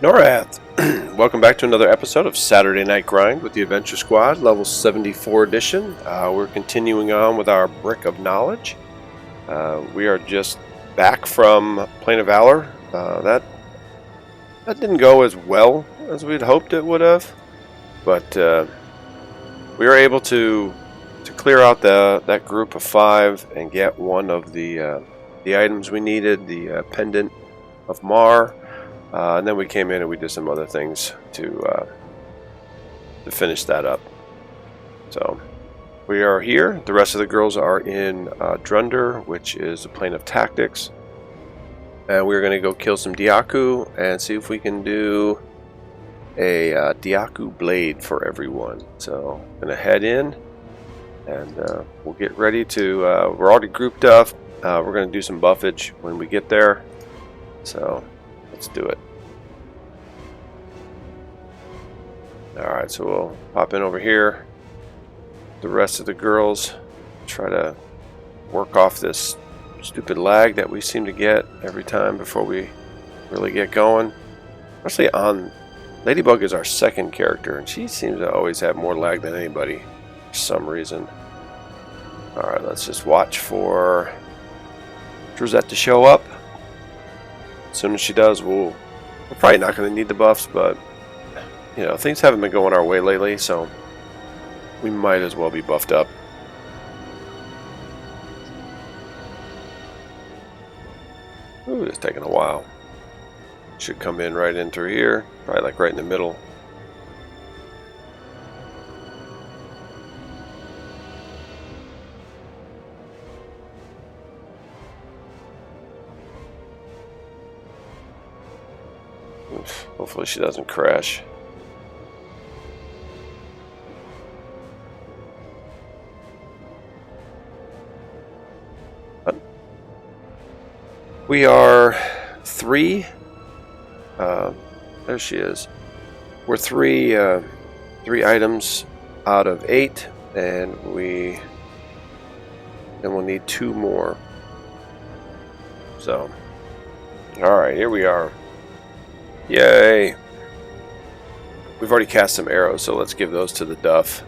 Norrath, welcome back to another episode of Saturday Night Grind with the Adventure Squad, level 74 edition. We're continuing on with our Brick of Knowledge. We are just back from Plane of Valor. That didn't go as well as we'd hoped it would have, but we were able to clear out that group of 5 and get one of the items we needed, the Pendant of Mar. And then we came in and we did some other things to finish that up. So we are here. The rest of the girls are in Drunder, which is the plane of tactics. And we're going to go kill some Diaku and see if we can do a Diaku blade for everyone. So I'm going to head in and we'll get ready to... we're already grouped up. We're going to do some buffage when we get there. So... let's do it. Alright, so we'll pop in over here. The rest of the girls try to work off this stupid lag that we seem to get every time before we really get going. Especially on... Ladybug is our second character, and she seems to always have more lag than anybody for some reason. Alright, let's just watch for Drozette to show up. As soon as she does, we're probably not going to need the buffs, but you know, things haven't been going our way lately, so we might as well be buffed up. Ooh, it's taking a while. Should come in right in through here, probably like right in the middle. Hopefully she doesn't crash. We are 3. There she is. We're 3 items out of 8, and we'll need 2 more. So, all right, here we are. Yay! We've already cast some arrows, so let's give those to the Duff.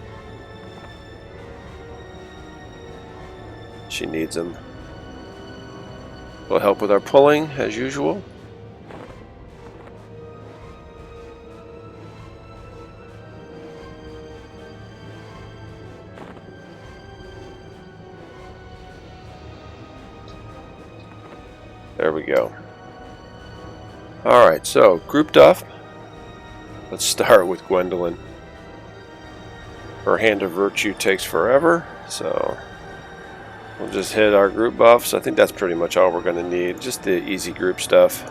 She needs them. Will help with our pulling, as usual. There we go. Alright, so grouped up. Let's start with Gwendolyn. Her Hand of Virtue takes forever, so we'll just hit our group buffs. I think that's pretty much all we're going to need, just the easy group stuff.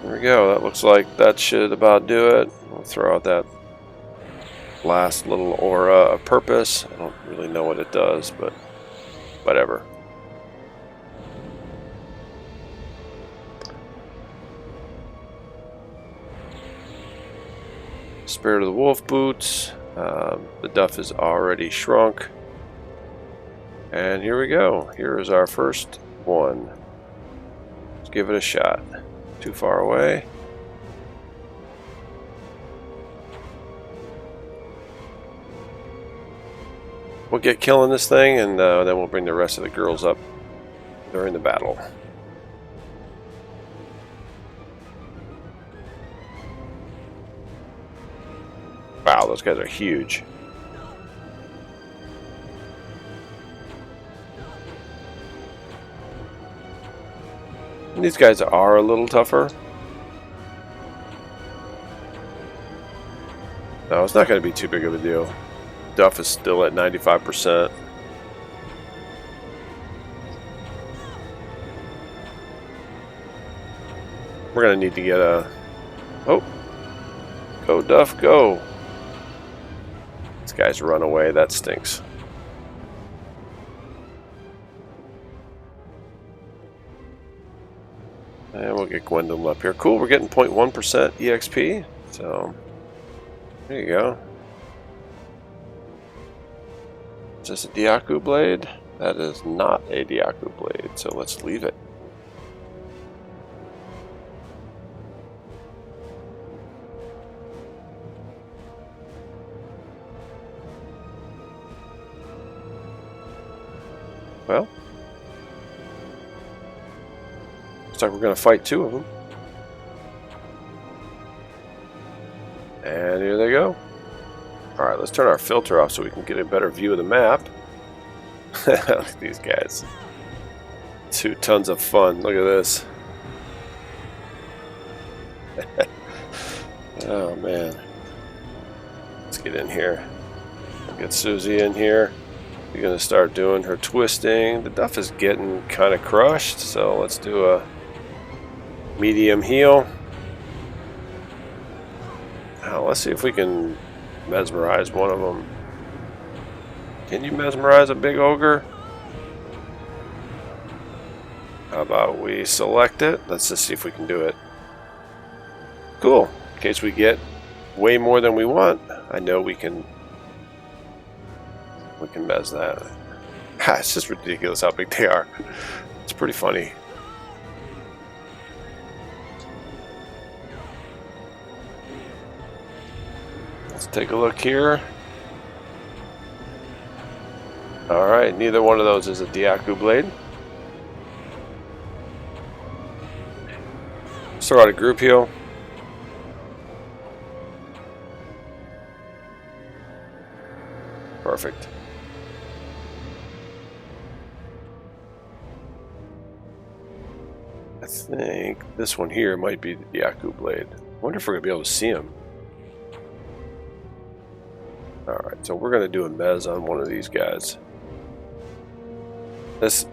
There we go. That looks like that should about do it. We'll throw out that last little aura of purpose. I don't really know what it does, but whatever. Spirit of the Wolf boots. The Duff is already shrunk. And here we go. Here is our first one. Let's give it a shot. Too far away. We'll get killing this thing, and then we'll bring the rest of the girls up during the battle. Wow, those guys are huge. And these guys are a little tougher. No, it's not going to be too big of a deal. Duff is still at 95%. We're going to need to get a... Oh! Go, Duff, go! These guys run away. That stinks. And we'll get Gwendolyn up here. Cool, we're getting 0.1% EXP. So, there you go. Is this a Diaku blade? That is not a Diaku blade, so let's leave it. Well, looks like we're going to fight two of them. And here they go. Alright, let's turn our filter off so we can get a better view of the map. Look at these guys. 2 tons of fun. Look at this. Oh, man. Let's get in here. Get Susie in here. We're going to start doing her twisting. The Duff is getting kind of crushed, so let's do a medium heal. Now, let's see if we can mesmerize one of them. Can you mesmerize a big ogre? How about we select it? Let's just see if we can do it. Cool. In case we get way more than we want, I know we can mez that. It's just ridiculous how big they are. It's pretty funny. Let's take a look here. Alright, neither one of those is a Diaku blade. Let's throw out a group heal. Perfect. I think this one here might be the Diaku blade. I wonder if we're going to be able to see him. Alright, so we're going to do a mez on one of these guys. This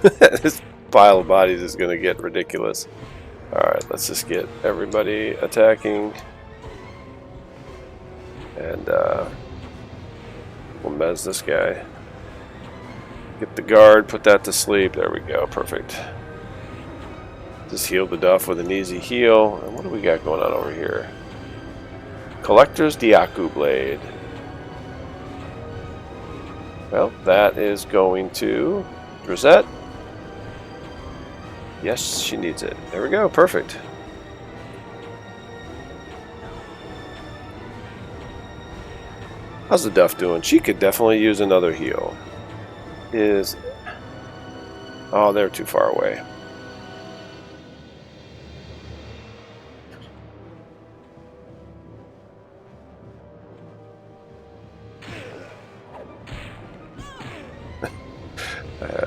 this pile of bodies is going to get ridiculous. Alright, let's just get everybody attacking. And we'll mez this guy. Get the guard, put that to sleep. There we go, perfect. Just heal the Duff with an easy heal. And what do we got going on over here? Collector's Diaku blade. Well, that is going to Rosette. Yes, she needs it. There we go, perfect. How's the Duff doing? She could definitely use another heal. Oh, they're too far away.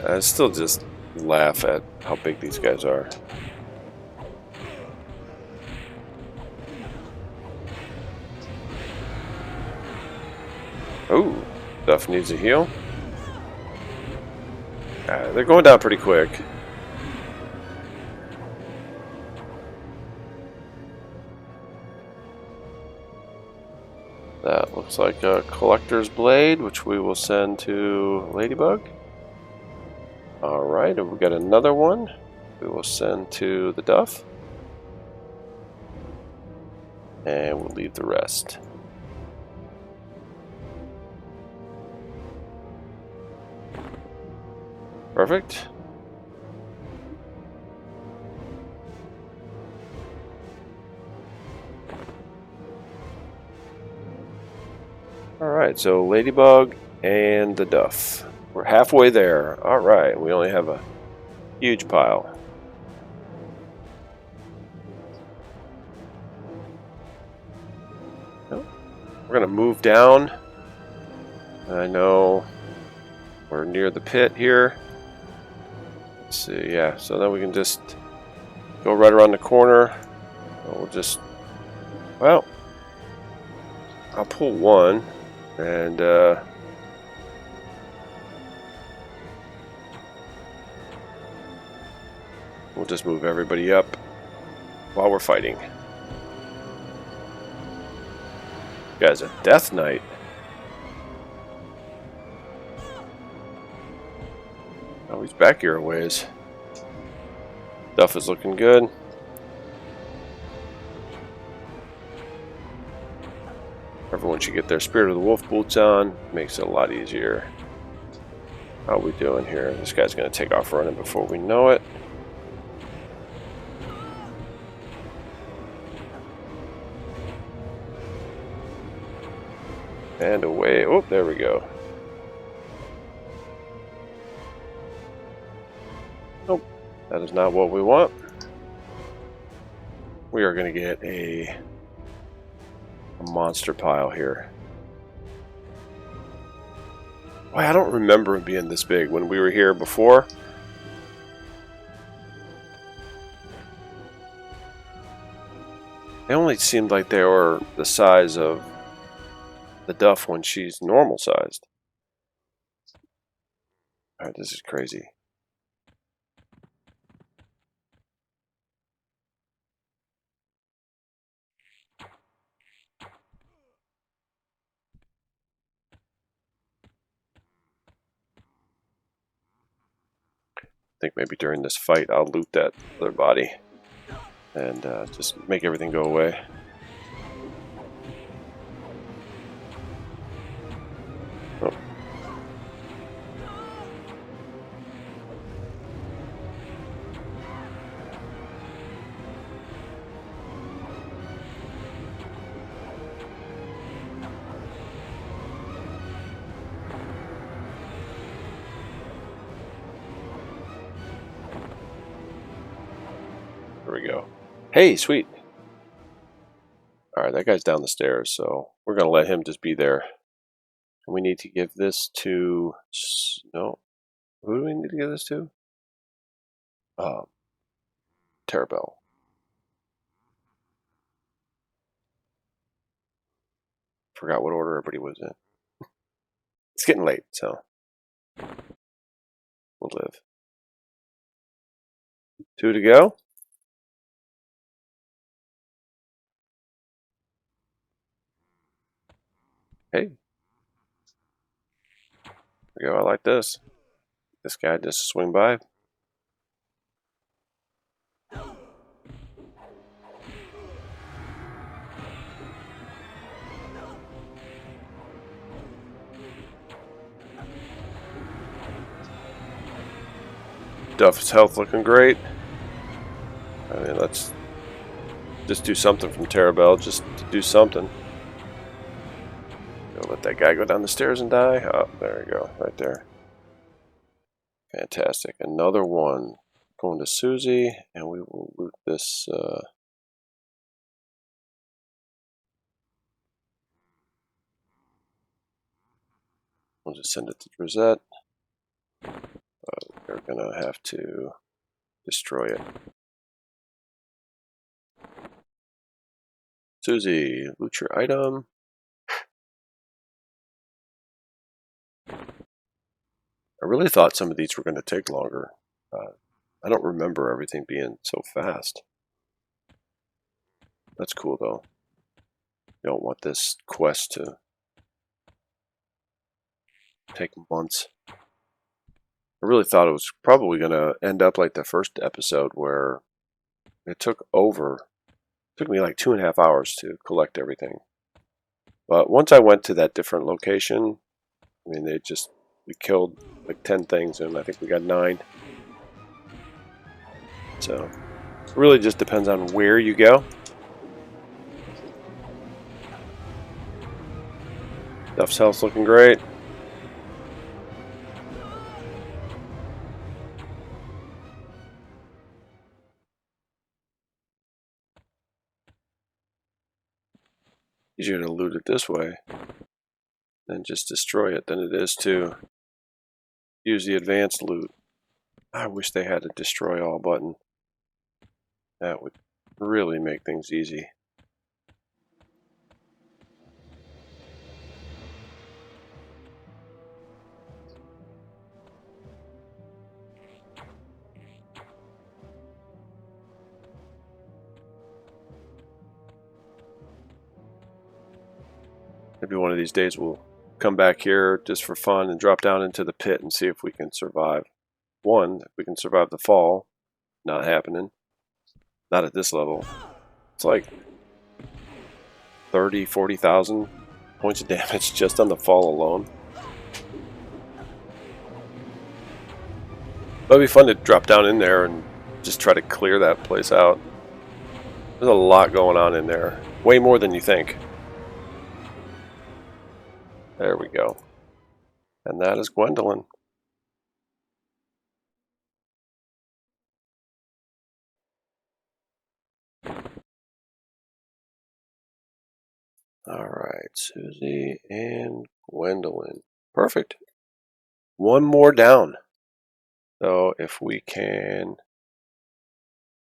I still just laugh at how big these guys are. Oh, Duff needs a heal. They're going down pretty quick. That looks like a collector's blade, which we will send to Ladybug. Alright, and we've got another one we will send to the Duff. And we'll leave the rest. Perfect. Alright, so Ladybug and the Duff. We're halfway there. Alright, we only have a huge pile. We're going to move down. I know we're near the pit here. Let's see, yeah, so then we can just go right around the corner. We'll just, well, I'll pull one and we'll just move everybody up while we're fighting. You guys, a Death Knight. Oh, he's back here a ways. Stuff is looking good. Everyone should get their Spirit of the Wolf boots on. Makes it a lot easier. How are we doing here? This guy's going to take off running before we know it. And away. Oh, there we go. Nope, that is not what we want. We are going to get a monster pile here. Boy, I don't remember it being this big when we were here before. They only seemed like they were the size of the Duff when she's normal sized. Alright, this is crazy. I think maybe during this fight I'll loot that other body and just make everything go away. Oh. There we go. Hey, sweet. Alright, that guy's down the stairs, so we're going to let him just be there. And we need to give this to... No. Who do we need to give this to? Terabell. Forgot what order everybody was in. It's getting late, so we'll live. 2 to go. Hey. There we go. I like this. This guy just swing by. Duff's health looking great. I mean, let's just do something from Terabell, just to do something. Go let that guy go down the stairs and die. Oh, there we go, right there. Fantastic. Another one going to Susie, and we will loot this. We'll just send it to Drizette. We're gonna have to destroy it. Susie, loot your item. I really thought some of these were going to take longer. I don't remember everything being so fast. That's cool though. You don't want this quest to take months. I really thought it was probably going to end up like the first episode where it took me like 2.5 hours to collect everything. But once I went to that different location, I mean, we killed like 10 things and I think we got 9. So it really just depends on where you go. Duff's health's looking great. Easier to loot it this way than just destroy it than it is to use the advanced loot. I wish they had a destroy all button. That would really make things easy. Maybe one of these days we'll come back here just for fun and drop down into the pit and see if we can survive. 1, if we can survive the fall. Not happening. Not at this level. It's like 30, 40,000 points of damage just on the fall alone. But it'd be fun to drop down in there and just try to clear that place out. There's a lot going on in there. Way more than you think. There we go. And that is Gwendolyn. Alright, Susie and Gwendolyn. Perfect. One more down. So if we can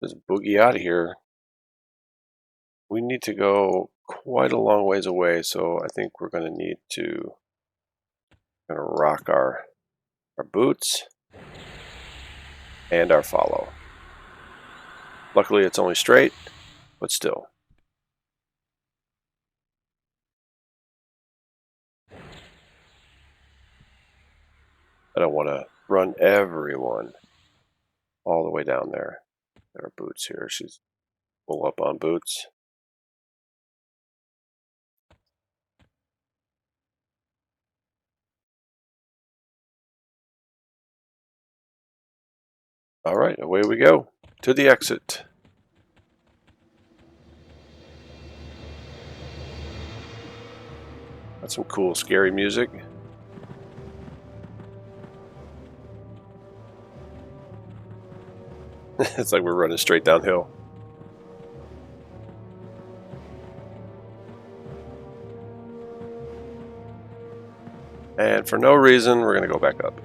just boogie out of here, we need to go quite a long ways away, so I think we're going to need to rock our boots and our follow. Luckily it's only straight, but still. I don't want to run everyone all the way down there. There are boots here. She's full up on boots. All right, away we go to the exit. That's some cool, scary music. It's like we're running straight downhill. And for no reason, we're going to go back up.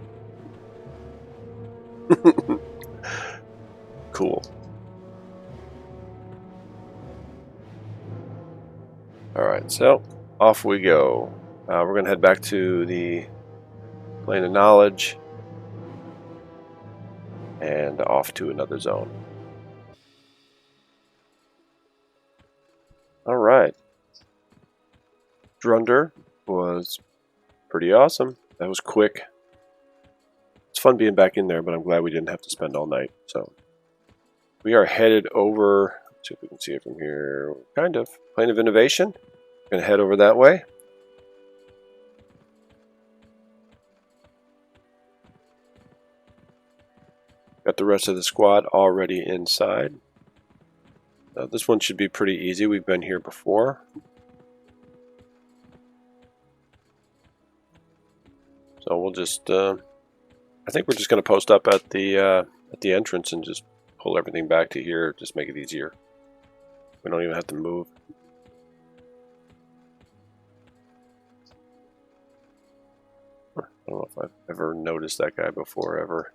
Cool. Alright, so off we go. We're going to head back to the plane of knowledge and off to another zone. Alright. Drunder was pretty awesome. That was quick. It's fun being back in there, but I'm glad we didn't have to spend all night. So we are headed over, let's see if we can see it from here, kind of, Plane of Innovation. Going to head over that way. Got the rest of the squad already inside. This one should be pretty easy. We've been here before. So we'll just, I think we're just going to post up at the entrance and just pull everything back to here. Just make it easier. We don't even have to move. I don't know if I've ever noticed that guy before, ever.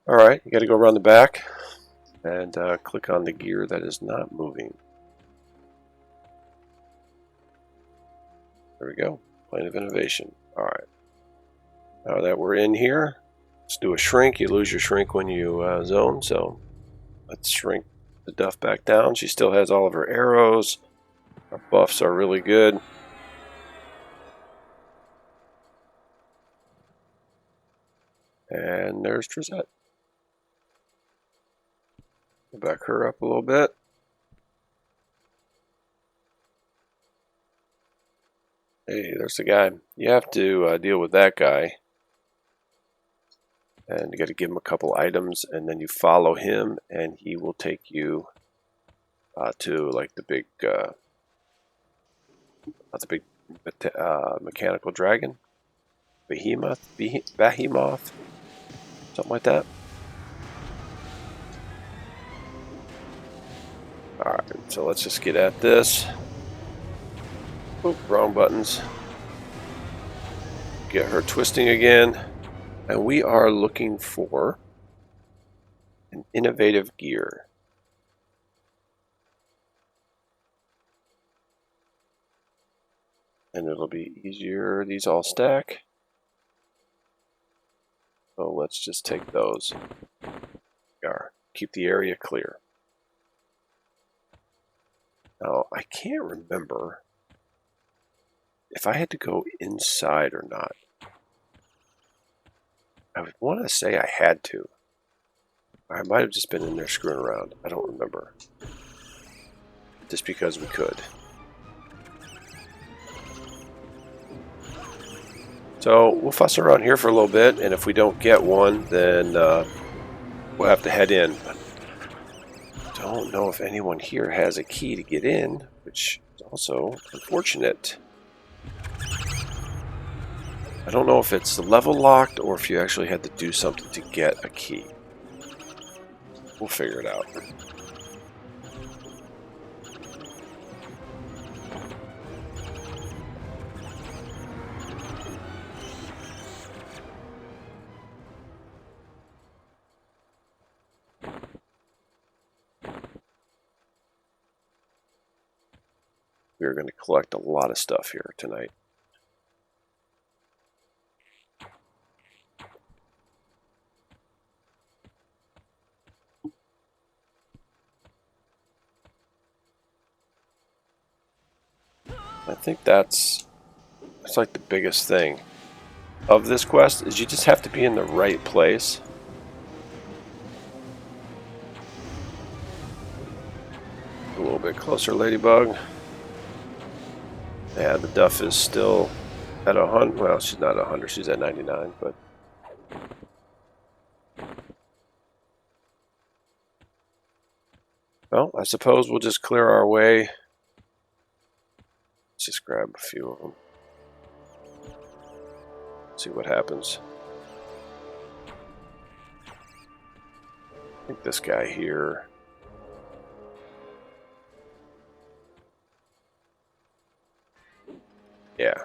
Alright, you got to go around the back and click on the gear that is not moving. There we go. Plane of Innovation. Alright. Now that we're in here, let's do a shrink. You lose your shrink when you zone, so let's shrink the Duff back down. She still has all of her arrows. Our buffs are really good. And there's Trizette. Back her up a little bit. Hey, there's the guy. You have to deal with that guy. And you got to give him a couple items, and then you follow him, and he will take you to like the big, mechanical dragon, behemoth, something like that. All right, so let's just get at this. Oop, wrong buttons. Get her twisting again. And we are looking for an innovative gear. And it'll be easier. These all stack. So let's just take those. Keep the area clear. Now, I can't remember if I had to go inside or not. I would want to say I had to. I might have just been in there screwing around. I don't remember. Just because we could. So we'll fuss around here for a little bit, and if we don't get one, then we'll have to head in. Don't know if anyone here has a key to get in, which is also unfortunate. I don't know if it's level locked or if you actually had to do something to get a key. We'll figure it out. We're going to collect a lot of stuff here tonight. I think that's like the biggest thing of this quest is you just have to be in the right place. A little bit closer, Ladybug. Yeah, the Duff is still at 100. Well, she's not 100. She's at 99, but well, I suppose we'll just clear our way. Let's just grab a few of them. See what happens. I think this guy here. Yeah.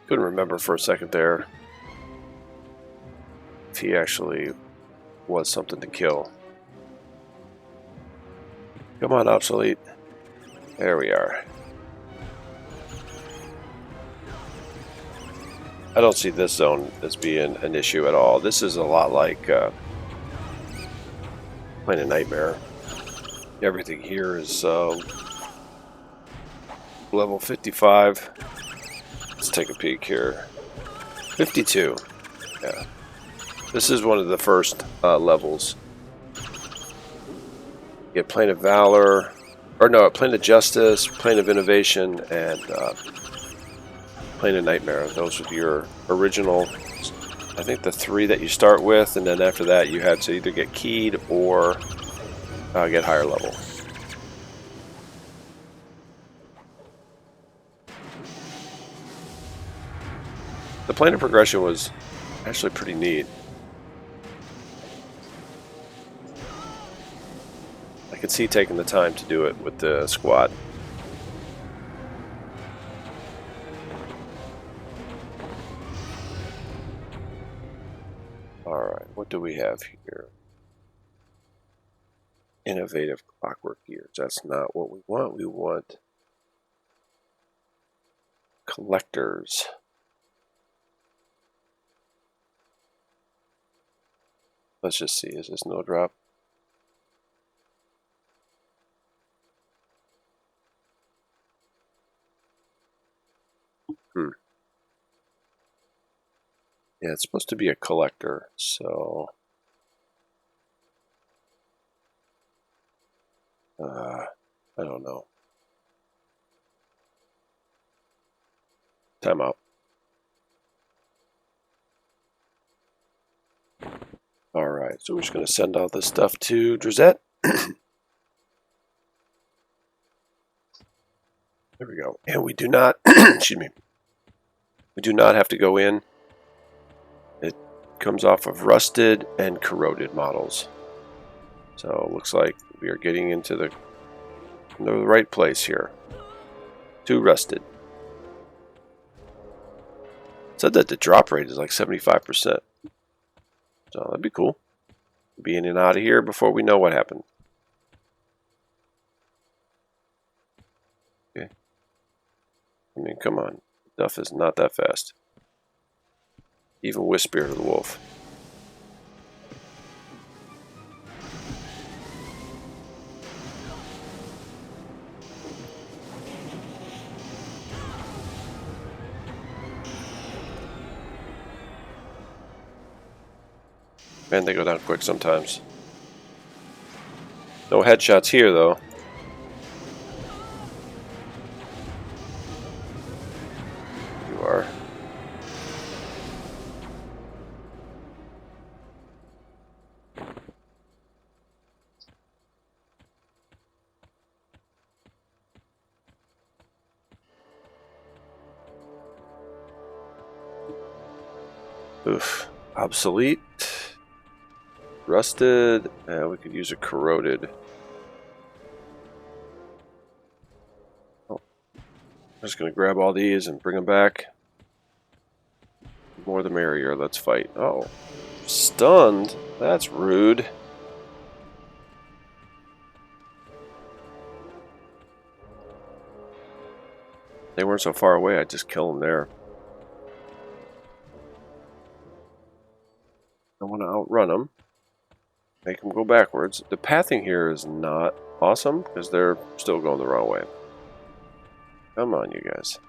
Couldn't remember for a second there if he actually was something to kill. Come on, Obsolete. There we are. I don't see this zone as being an issue at all. This is a lot like playing a Nightmare. Everything here is level 55. Let's take a peek here. 52. Yeah. This is one of the first levels. You get Plane of Valor, or no, Plane of Justice, Plane of Innovation, and Plane of Nightmare. Those are your original, I think the 3 that you start with, and then after that you had to either get keyed or get higher level. The plane of progression was actually pretty neat. I could see taking the time to do it with the squad. Alright, what do we have here? Innovative clockwork gears. That's not what we want. We want collectors. Let's just see. Is this no drop? Yeah, it's supposed to be a collector, so I don't know. Time out. Alright, so we're just going to send all this stuff to Drizette. There we go. And we do not, excuse me, we do not have to go in. It comes off of rusted and corroded models. So it looks like we are getting into the right place here. Too rusted. It said that the drop rate is like 75%. So that'd be cool. Be in and out of here before we know what happened. Okay. I mean, come on. Duff is not that fast. Even with Spirit of the Wolf. Man, they go down quick sometimes. No headshots here, though. You are. Oof. Obsolete. Rusted. We could use a corroded. Oh. I'm just going to grab all these and bring them back. More the merrier. Let's fight. Oh. Stunned? That's rude. They weren't so far away, I'd just kill them there. I want to outrun them. Make them go backwards. The pathing here is not awesome because they're still going the wrong way. Come on, you guys.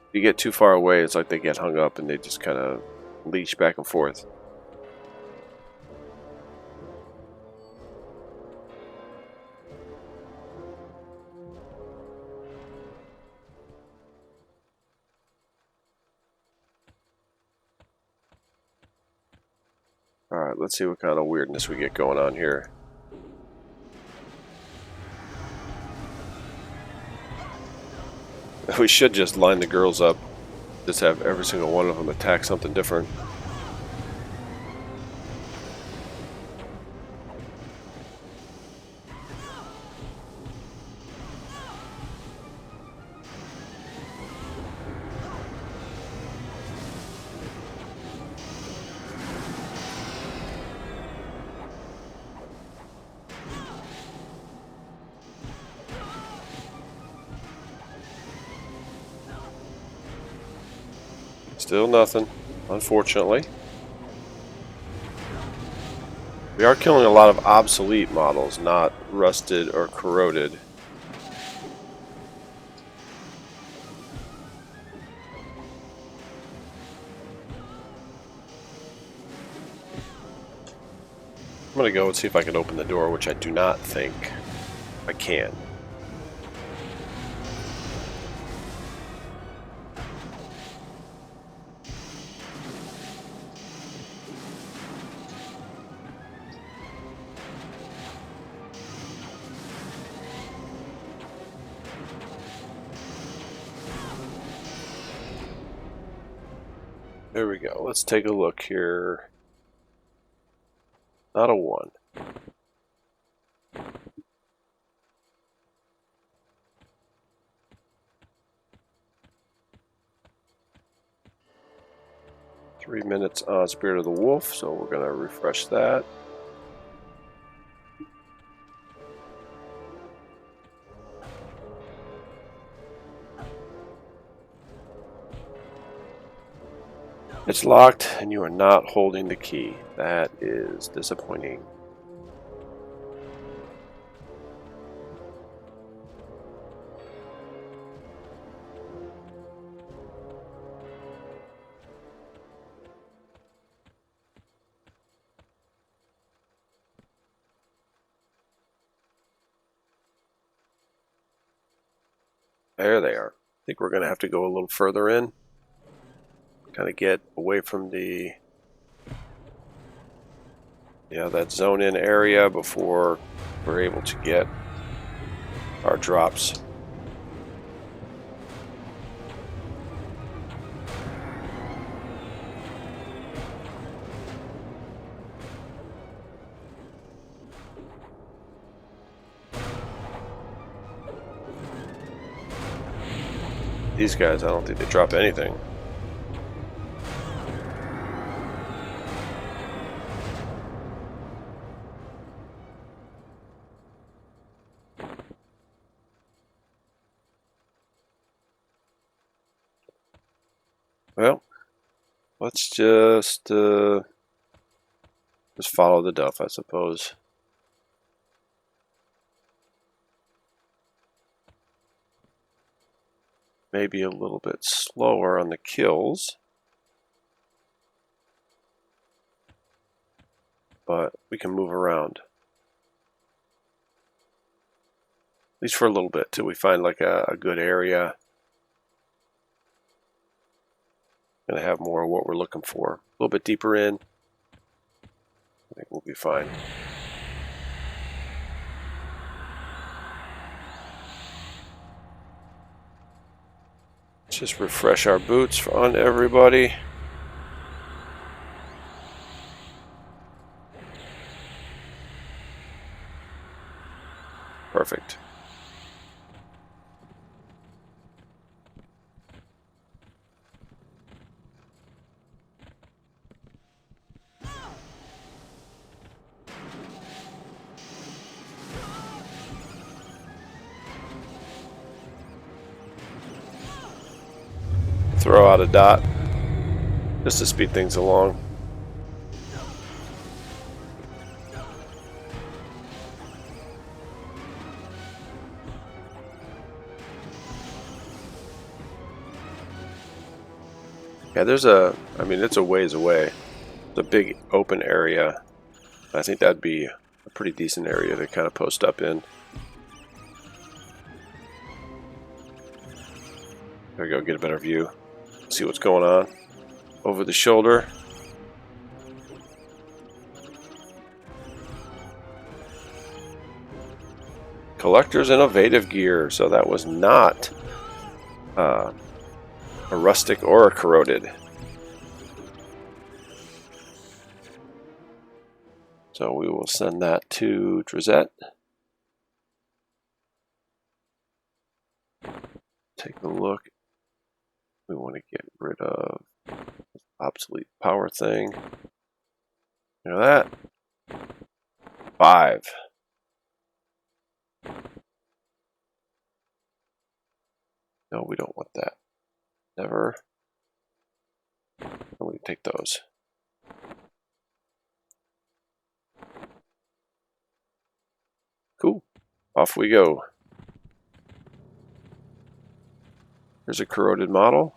If you get too far away, it's like they get hung up and they just kind of leash back and forth. Alright, let's see what kind of weirdness we get going on here. We should just line the girls up. Just have every single one of them attack something different. Still nothing, unfortunately. We are killing a lot of obsolete models, not rusted or corroded. I'm going to go and see if I can open the door, which I do not think I can. There we go. Let's take a look here. Not a 1. Three minutes on Spirit of the Wolf, so we're going to refresh that. It's locked, and you are not holding the key. That is disappointing. There they are. I think we're going to have to go a little further in. Kind of get away from the that zone in area before we're able to get our drops. These guys, I don't think they drop anything. Well, let's just follow the duff, I suppose. Maybe a little bit slower on the kills. but we can move around. At least for a little bit, till we find like a good area. Gonna have more of what we're looking for. A little bit deeper in. I think we'll be fine. Let's just refresh our boots on everybody. Perfect. Throw out a dot just to speed things along. Yeah, I mean, it's a ways away. The big open area. I think that'd be a pretty decent area to kind of post up in. There we go, get a better view. See what's going on over the shoulder. Collector's innovative gear. So that was not a rustic or a corroded. So we will send that to Drizette. Take a look. We want to get rid of this obsolete power thing. You know that? 5. No, we don't want that. Never. And we can take those. Cool. Off we go. Here's a corroded model.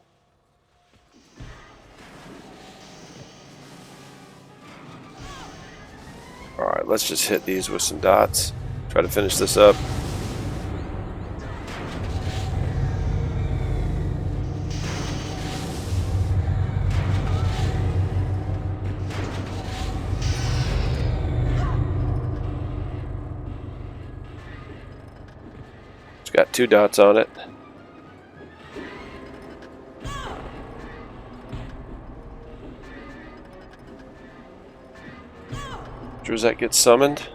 Alright, let's just hit these with some dots. Try to finish this up. It's got 2 dots on it. Drizette gets summoned.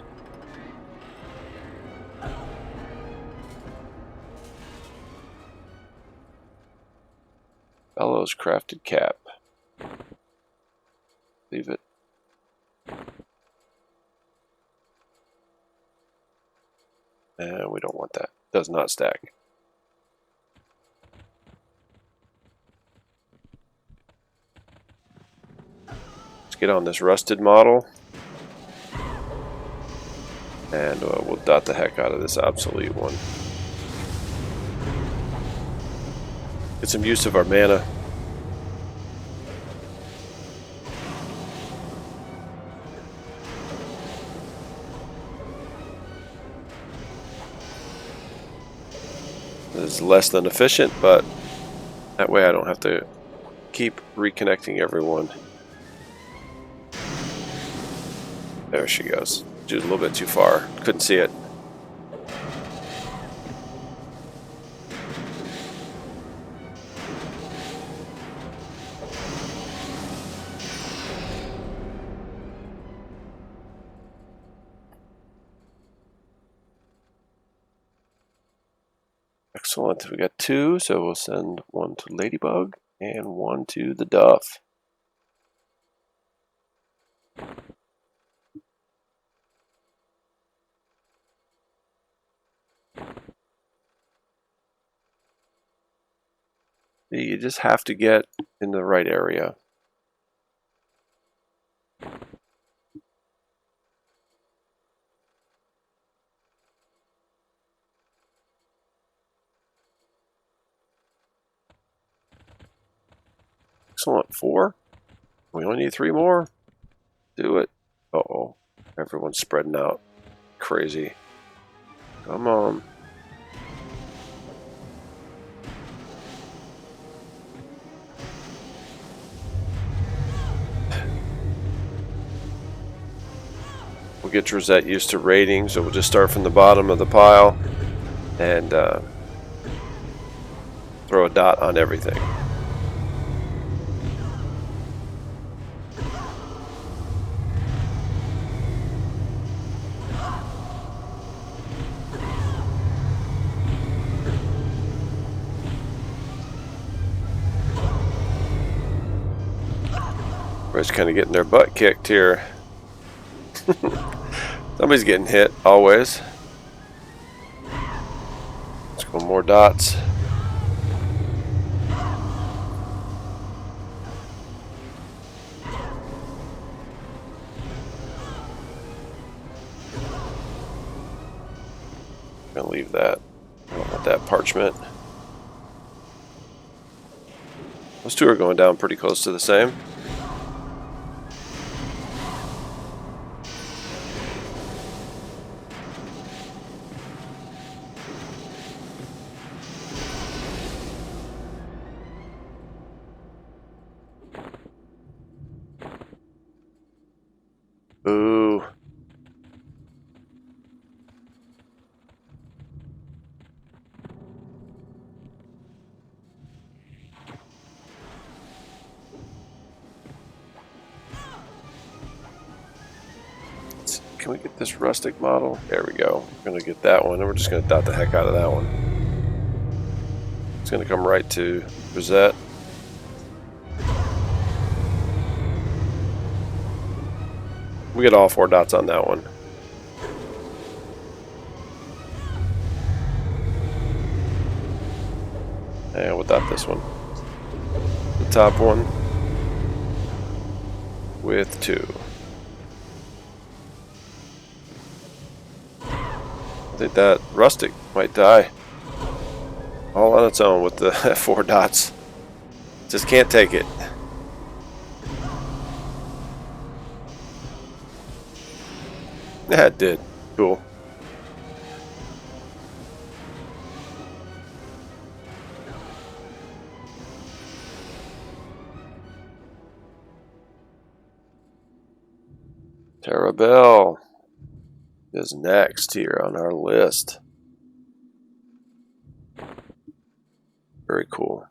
Bellows crafted cap. Leave it. And we don't want that. Does not stack. Let's get on this rusted model. And we'll dot the heck out of this obsolete one. Get some use of our mana. This is less than efficient, but that way I don't have to keep reconnecting everyone. There she goes. She was a little bit too far. Couldn't see it. Excellent. We got 2, so we'll send 1 to Ladybug and 1 to the Duff. You just have to get in the right area. Excellent. 4. We only need 3 more. Do it. Uh-oh. Everyone's spreading out. Crazy. Come on. We'll get Rosette used to raiding, so we'll just start from the bottom of the pile and throw a dot on everything. Everybody's kind of getting their butt kicked here. Somebody's getting hit, always. Let's go more dots. I'm gonna leave that. I don't want that parchment. Those two are going down pretty close to the same. Ooh. Can we get this rustic model? There we go. We're going to get that one, and we're just going to dot the heck out of that one. It's going to come right to Rosette. We get all 4 dots on that one. And we'll dot this one. The top one with 2. I think that rustic might die all on its own with the 4 dots. Just can't take it. Yeah, it did. Cool. Terabell is next here on our list. Very cool.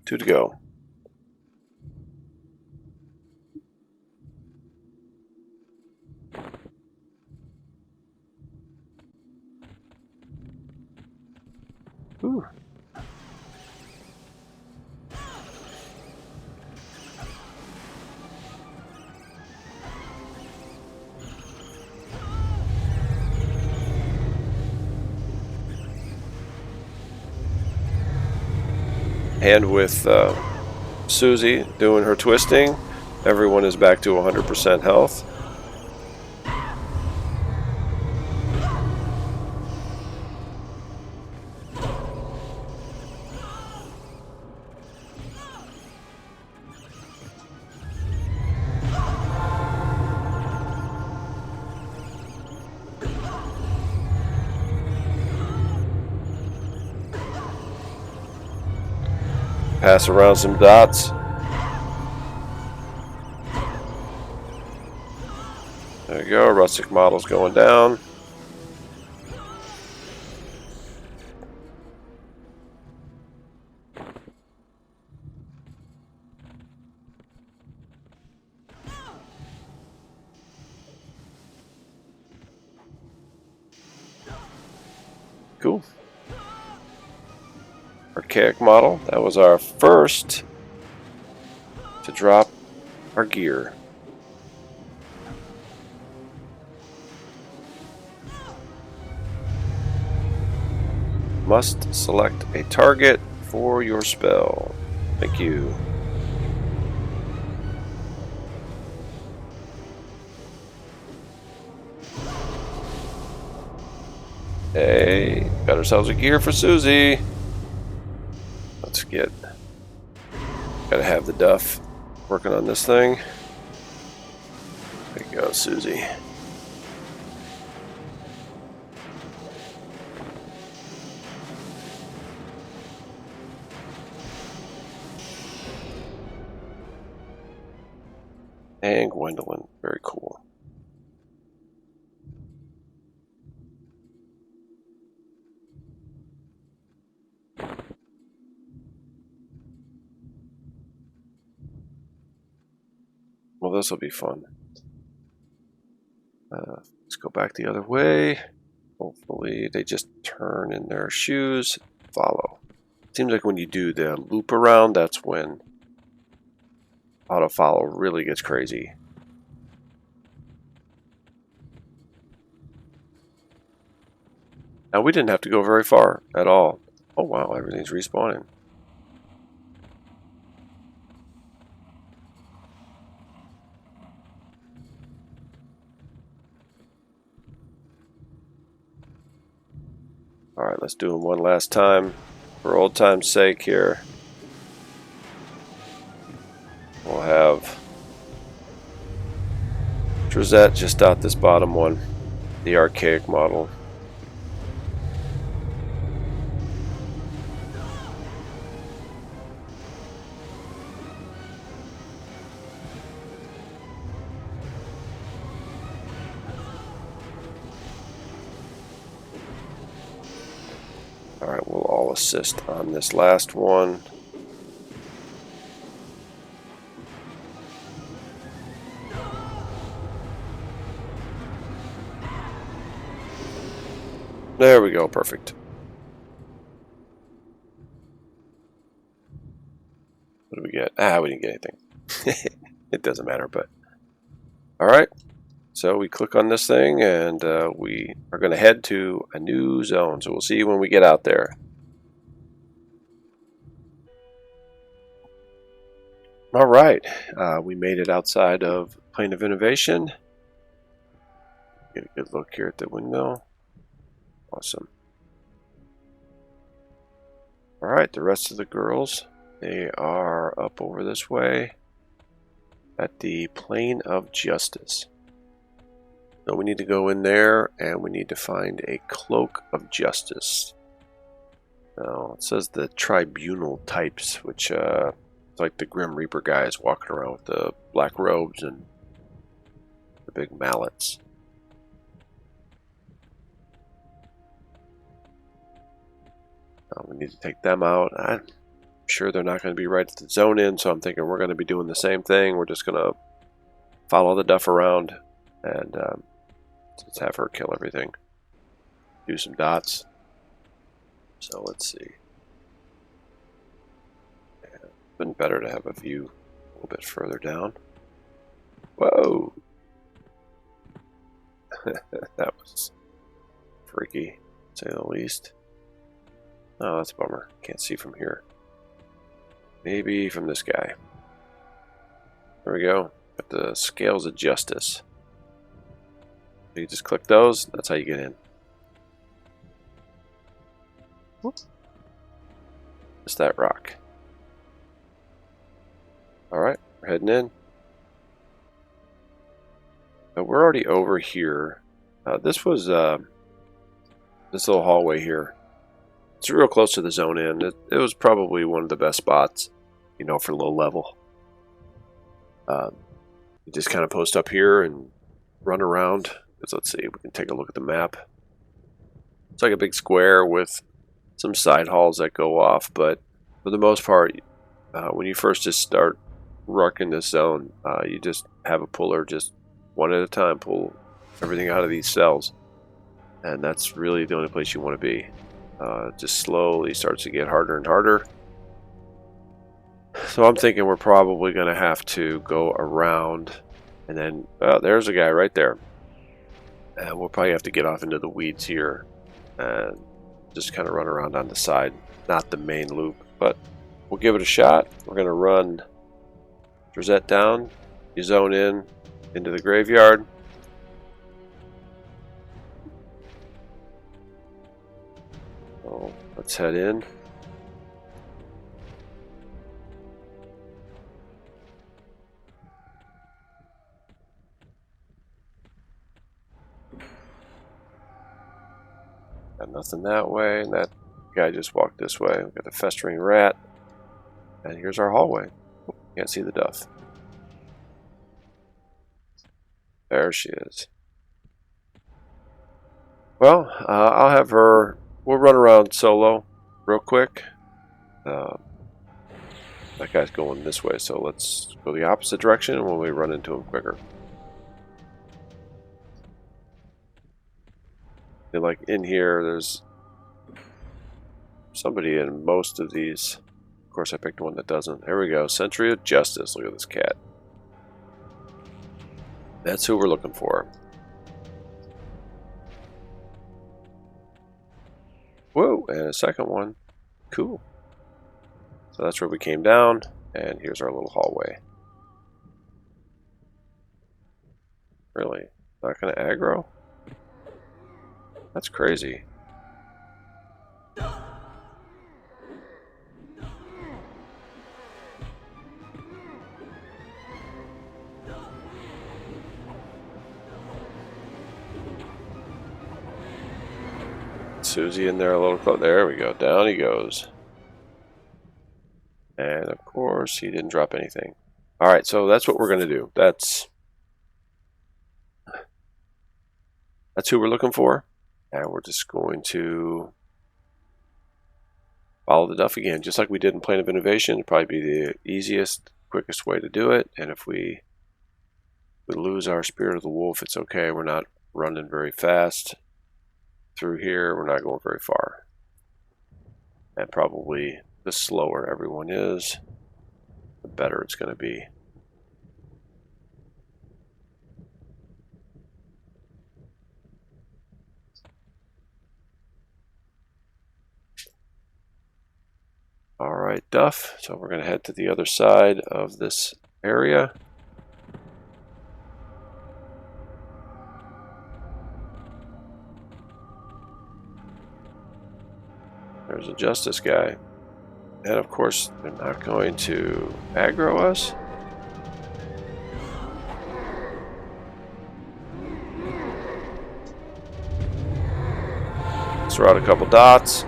2 to go. Ooh. And with Susie doing her twisting, everyone is back to 100% health. Pass around some dots. There you go, rustic model's going down. Cool. Archaic model. That was our first to drop our gear. Must select a target for your spell. Thank you. Hey, got ourselves a gear for Susie. Let's get, gotta have the duff working on this thing. There you goes Susie. And Gwendolyn, very cool. Well, this will be fun. Let's go back the other way. Hopefully they just turn in their shoes, follow. Seems like when you do the loop around, that's when auto follow really gets crazy. Now we didn't have to go very far at all. Oh wow, everything's respawning. Alright, let's do them one last time for old time's sake here. We'll have Drizette just out this bottom one, the archaic model. Alright, we'll all assist on this last one. There we go, perfect. What do we get? We didn't get anything. It doesn't matter, but... Alright, so we click on this thing and we are going to head to a new zone. So we'll see you when we get out there. Alright, we made it outside of Plane of Innovation. Get a good look here at the windmill. Awesome. Alright, the rest of the girls, they are up over this way at the Plane of Justice. So we need to go in there and we need to find a Cloak of Justice. Now, it says the Tribunal types, which it's like the Grim Reaper guys walking around with the black robes and the big mallets. We need to take them out. I'm sure they're not going to be right at the zone in, so I'm thinking we're going to be doing the same thing. We're just going to follow the duff around and let's have her kill everything. Do some dots. So let's see. Yeah, it's been better to have a view a little bit further down. Whoa! That was freaky, to say the least. Oh, that's a bummer. Can't see from here. Maybe from this guy. There we go. Got the Scales of Justice. You just click those. That's how you get in. Whoops. Just that rock. Alright, we're heading in. Now we're already over here. This was this little hallway here. It's real close to the zone in. It was probably one of the best spots, you know, for low level. You just kind of post up here and run around. Let's see, we can take a look at the map. It's like a big square with some side halls that go off, but for the most part, when you first just start rucking this zone, you just have a puller just one at a time pull everything out of these cells, and that's really the only place you want to be. It just slowly starts to get harder and harder. So I'm thinking we're probably going to have to go around, and then there's a guy right there. And we'll probably have to get off into the weeds here and just kind of run around on the side, not the main loop, but we'll give it a shot. We're going to run Drizette down, you zone in into the graveyard. So let's head in. Got nothing that way, and that guy just walked this way. We've got the festering rat. And here's our hallway. Can't see the Duff. There she is. Well, I'll have her... We'll run around solo real quick. That guy's going this way, so let's go the opposite direction and when we run into him quicker. And like in here, there's somebody in most of these. Of course, I picked one that doesn't. There we go. Sentry of Justice. Look at this cat. That's who we're looking for. Whoa, and a second one. Cool. So that's where we came down, and here's our little hallway. Really? Not going to aggro? That's crazy. Susie in there a little close. There we go. Down he goes. And of course, he didn't drop anything. Alright, so that's what we're going to do. That's who we're looking for. And we're just going to follow the Duff again, just like we did in Plane of Innovation. It'd probably be the easiest, quickest way to do it. And if we lose our Spirit of the Wolf, it's okay. We're not running very fast through here. We're not going very far. And probably the slower everyone is, the better it's going to be. Alright, Duff. So we're going to head to the other side of this area. There's a Justice guy. And of course, they're not going to aggro us. Let's throw out a couple dots,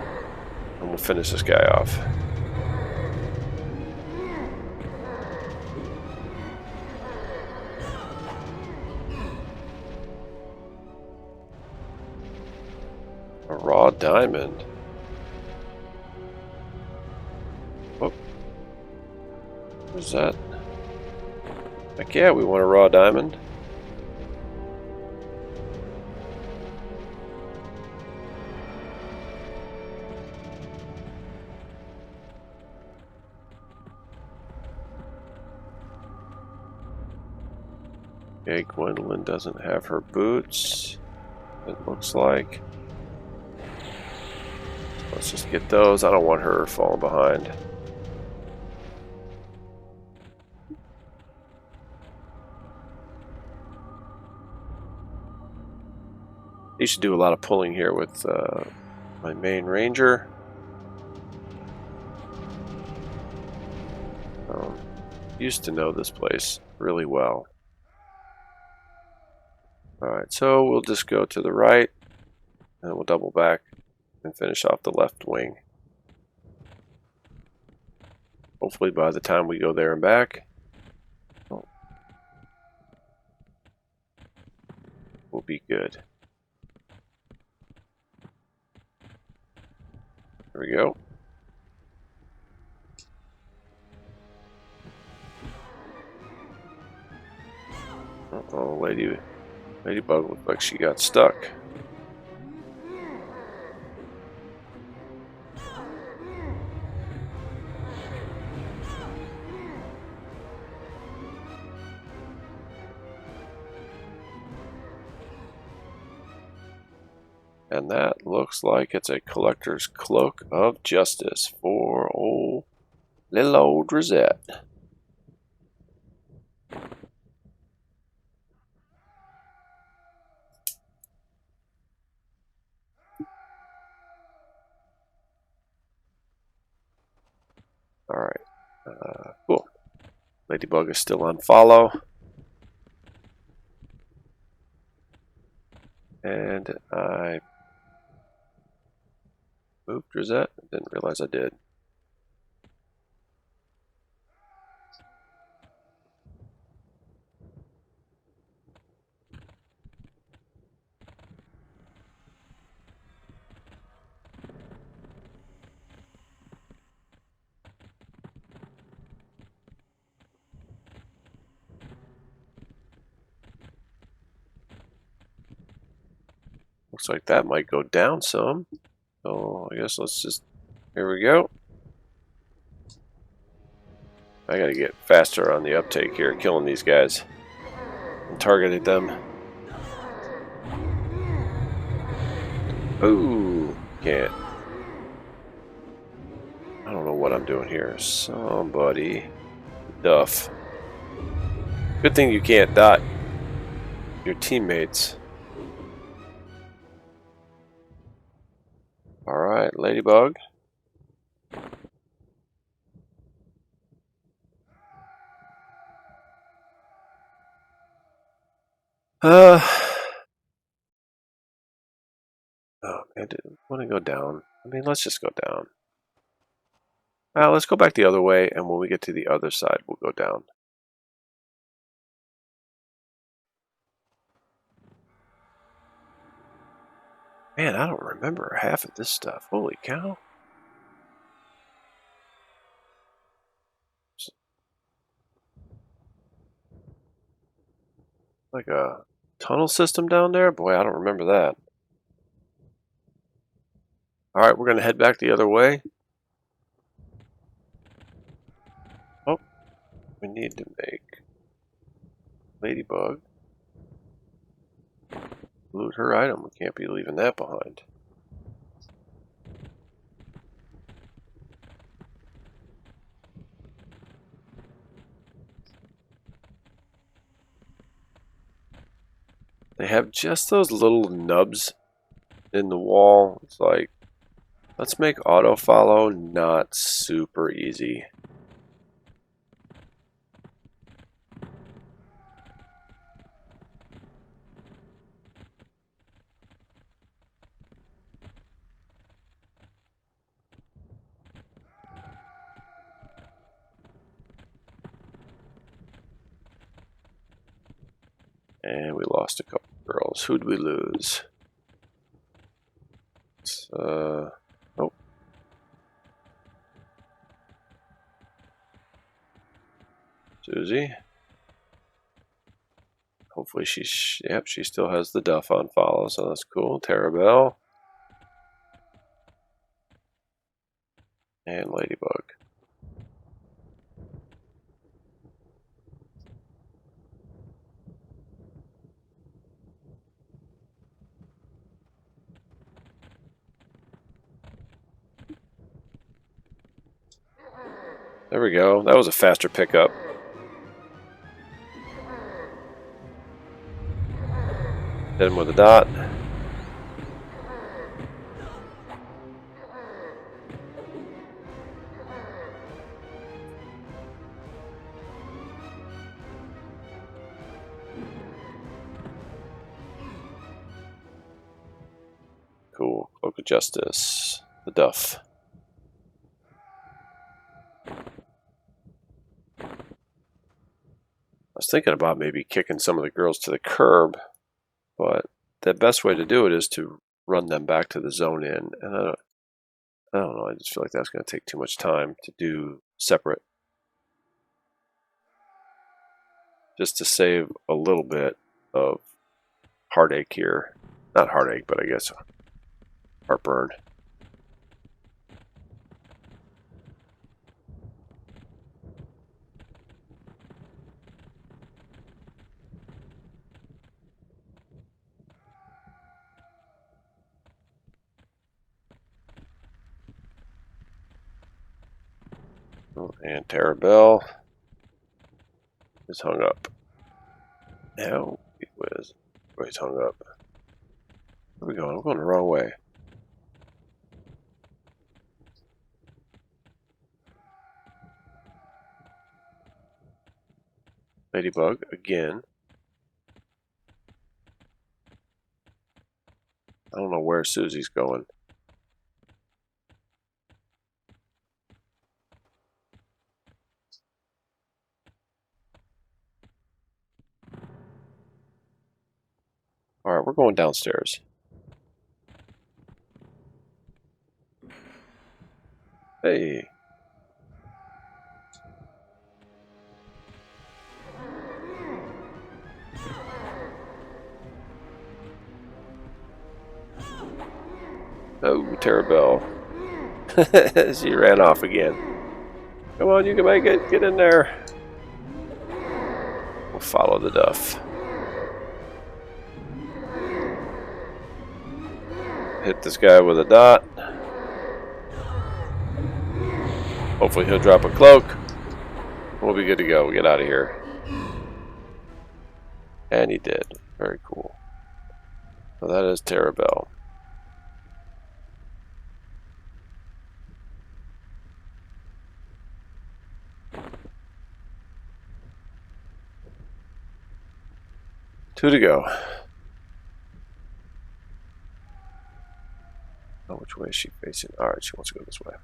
and we'll finish this guy off. A raw diamond. Oh. What's that? Heck yeah, we want a raw diamond. Okay, Gwendolyn doesn't have her boots, it looks like. Let's just get those. I don't want her falling behind. You should do a lot of pulling here with my main ranger. Used to know this place really well. Alright, so we'll just go to the right, and we'll double back and finish off the left wing. Hopefully by the time we go there and back, we'll be good. There we go. Uh-oh, Ladybug looked like she got stuck. And that looks like it's a collector's cloak of justice for little old Rosette. Alright, cool. Ladybug is still on follow. And I Move, Drizette? I didn't realize I did. Looks like that might go down some. So I guess let's just... Here we go. I gotta get faster on the uptake here, killing these guys. And targeting them. Ooh, can't. I don't know what I'm doing here. Somebody. Duff. Good thing you can't dot your teammates. Alright, Ladybug. Oh man, I didn't want to go down. I mean, let's just go down. Let's go back the other way, and when we get to the other side, we'll go down. Man, I don't remember half of this stuff. Holy cow. Like a tunnel system down there? Boy, I don't remember that. Alright, we're going to head back the other way. Oh, we need to make Ladybug loot her item. We can't be leaving that behind. They have just those little nubs in the wall. It's like, let's make auto follow not super easy. And we lost a couple girls. Who'd we lose? Oh. Susie. Hopefully she's, yep, she still has the Duff on follow, so that's cool. Terabelle. And Ladybug. There we go. That was a faster pickup. Hit him with a dot. Cool. Cloak of Justice. The Duff. I was thinking about maybe kicking some of the girls to the curb, but the best way to do it is to run them back to the zone in. And I don't know, I just feel like that's going to take too much time to do separate. Just to save a little bit of heartache here. Not heartache, but I guess heartburn. Oh, and Terabelle is hung up. Now, he's hung up. Where are we going? We're going the wrong way. Ladybug again. I don't know where Susie's going. Alright, we're going downstairs. Hey. Oh, Terabelle. She ran off again. Come on, you can make it. Get in there. We'll follow the duff. Hit this guy with a dot. Hopefully he'll drop a cloak. We'll be good to go. We'll get out of here. And he did. Very cool. So that is Terabelle. Two to go. Oh, which way is she facing? Alright, she wants to go this way.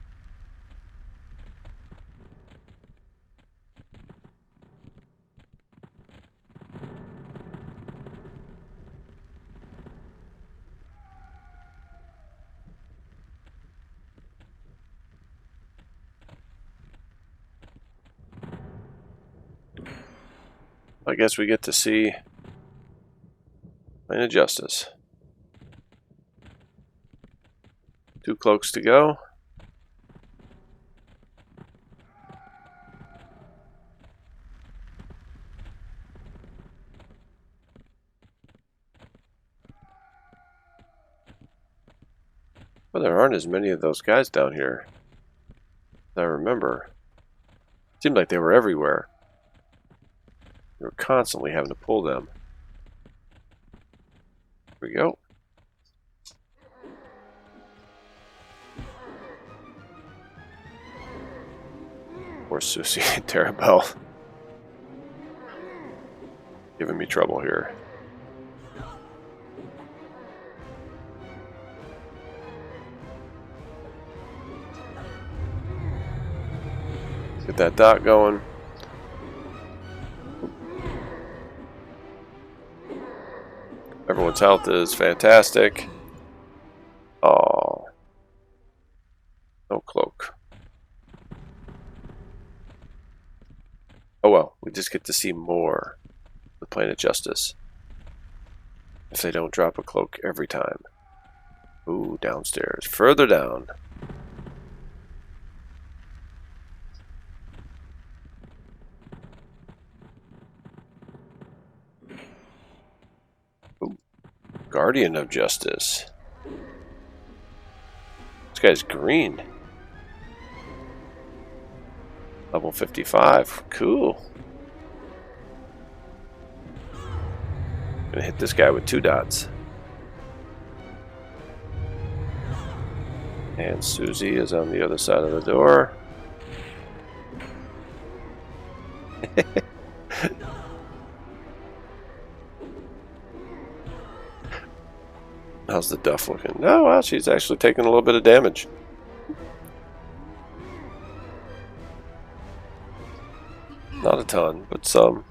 I guess we get to see Lane of Justice. 2 cloaks to go. Well, there aren't as many of those guys down here as I remember. It seemed like they were everywhere. We were constantly having to pull them. Here we go. Poor Susie and Terabelle. Giving me trouble here. Get that dot going. Everyone's health is fantastic. Oh, no cloak. Oh well, we just get to see more of the Plane of Justice. If they don't drop a cloak every time. Ooh, downstairs. Further down. Ooh, Guardian of Justice. This guy's green. Level 55. Cool. Gonna hit this guy with 2 dots. And Susie is on the other side of the door. How's the duff looking? Oh, well, she's actually taking a little bit of damage. Not a ton, but some.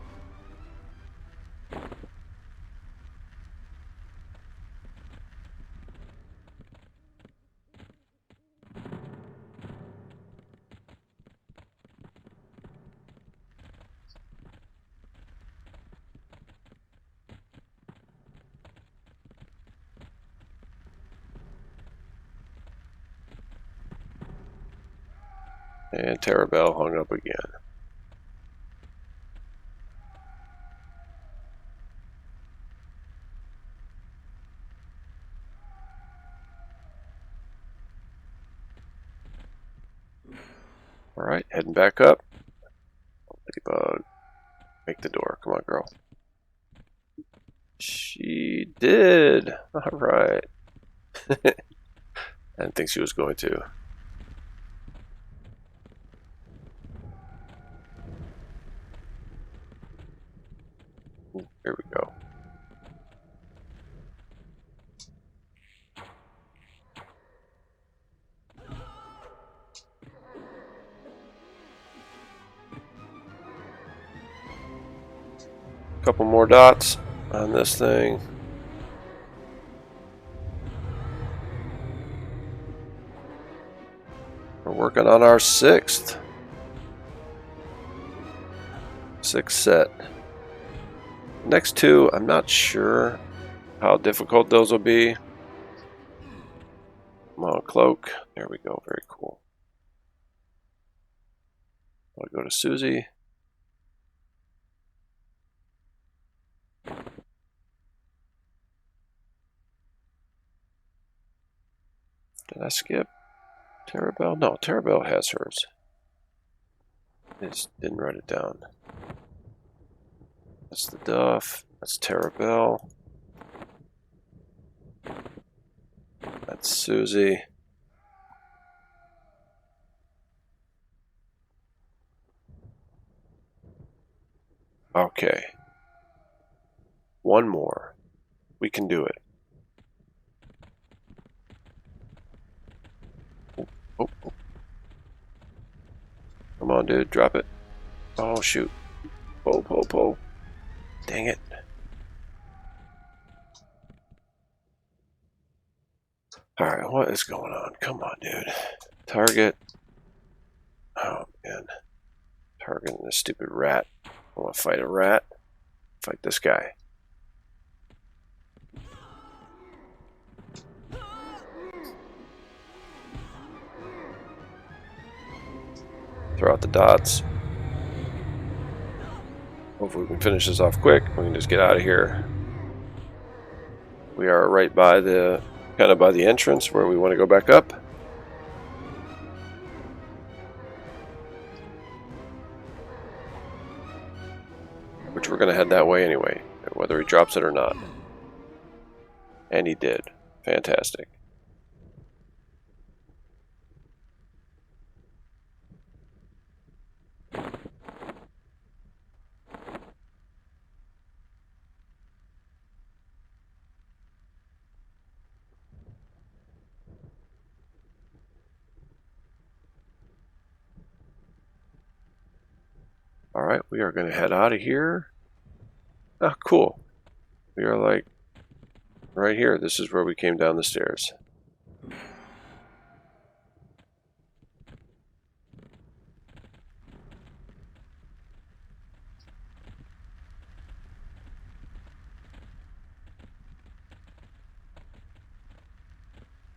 And Terabelle hung up again. Alright, heading back up. Ladybug. Make the door. Come on, girl. She did. Alright. I didn't think she was going to. Ooh, here we go. Couple more dots on this thing. working on our sixth set. Next two, I'm not sure how difficult those will be. Come on, cloak. There we go. Very cool. I'll go to Susie. Did I skip Terabelle? No, Terabelle has hers. I just didn't write it down. That's the Duff. That's Terabelle. That's Susie. Okay. One more. We can do it. Oh. Come on, dude. Drop it. Oh, shoot. Pull. Dang it. Alright, what is going on? Come on, dude. Target. Oh, man. Targeting this stupid rat. I want to fight a rat. Fight this guy. Throw out the dots. Hopefully we can finish this off quick. We can just get out of here. We are right by the, kind of by the entrance where we want to go back up. Which we're going to head that way anyway, whether he drops it or not. And he did. Fantastic. Alright, we are going to head out of here. Ah, cool. We are like right here. This is where we came down the stairs.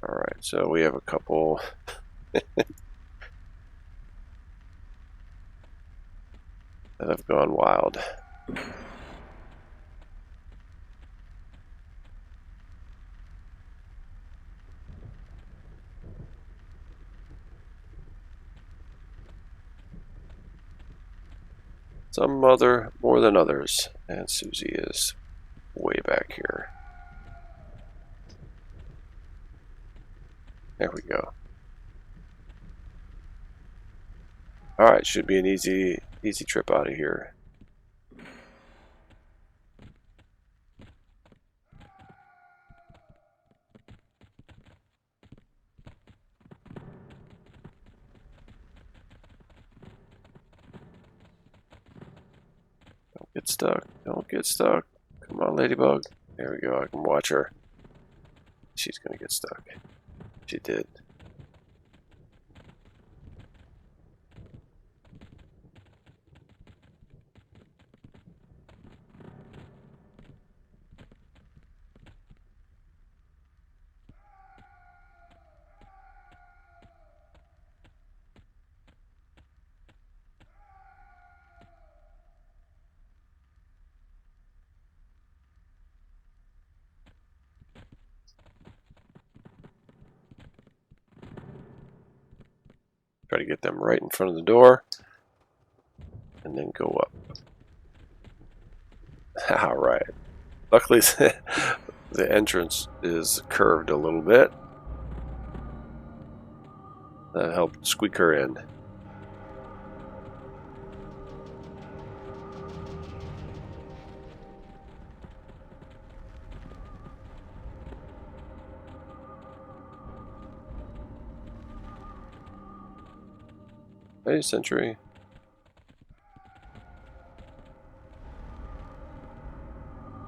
Alright, so we have a couple... that have gone wild. Some more than others, and Susie is way back here. There we go. Alright, should be an easy trip out of here. Don't get stuck. Don't get stuck. Come on, Ladybug. There we go. I can watch her. She's gonna get stuck. She did. Try to get them right in front of the door and then go up. Alright. Luckily the entrance is curved a little bit. That helped squeak her in. Hey, Sentry.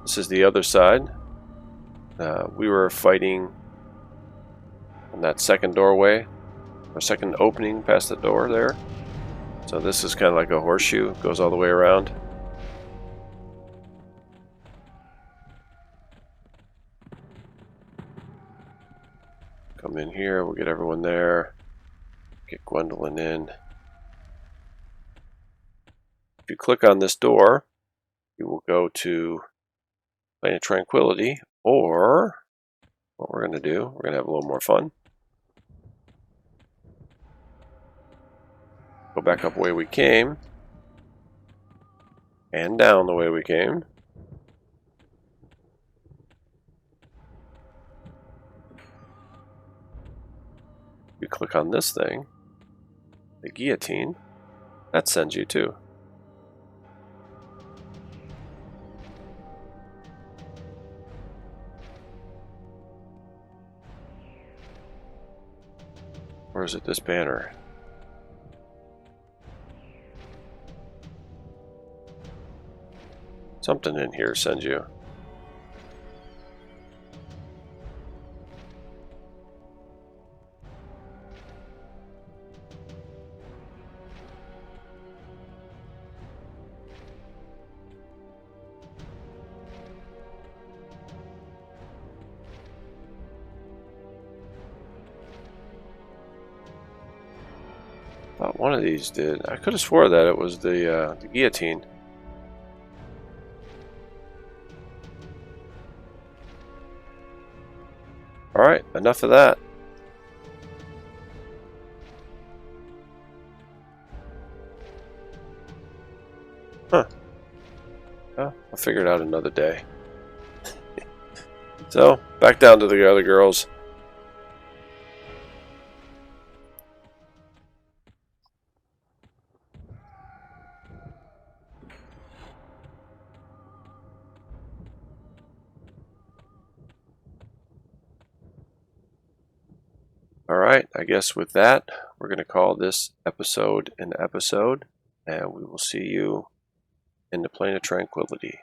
This is the other side. We were fighting on that second doorway Our second opening past the door there. So this is kind of like a horseshoe, goes all the way around. Come in here, we'll get everyone there. Get Gwendolyn in. If you click on this door, you will go to Plane of Tranquility, or what we're going to do, we're going to have a little more fun. Go back up the way we came, and down the way we came. You click on this thing, the guillotine, that sends you to. Or is it this banner? Something in here sends you. Thought one of these did. I could have swore that it was the guillotine. Alright, enough of that. Huh. Well, I'll figure it out another day. So, back down to the other girls. Alright, I guess with that, we're going to call this episode an episode, and we will see you in the Plane of Tranquility.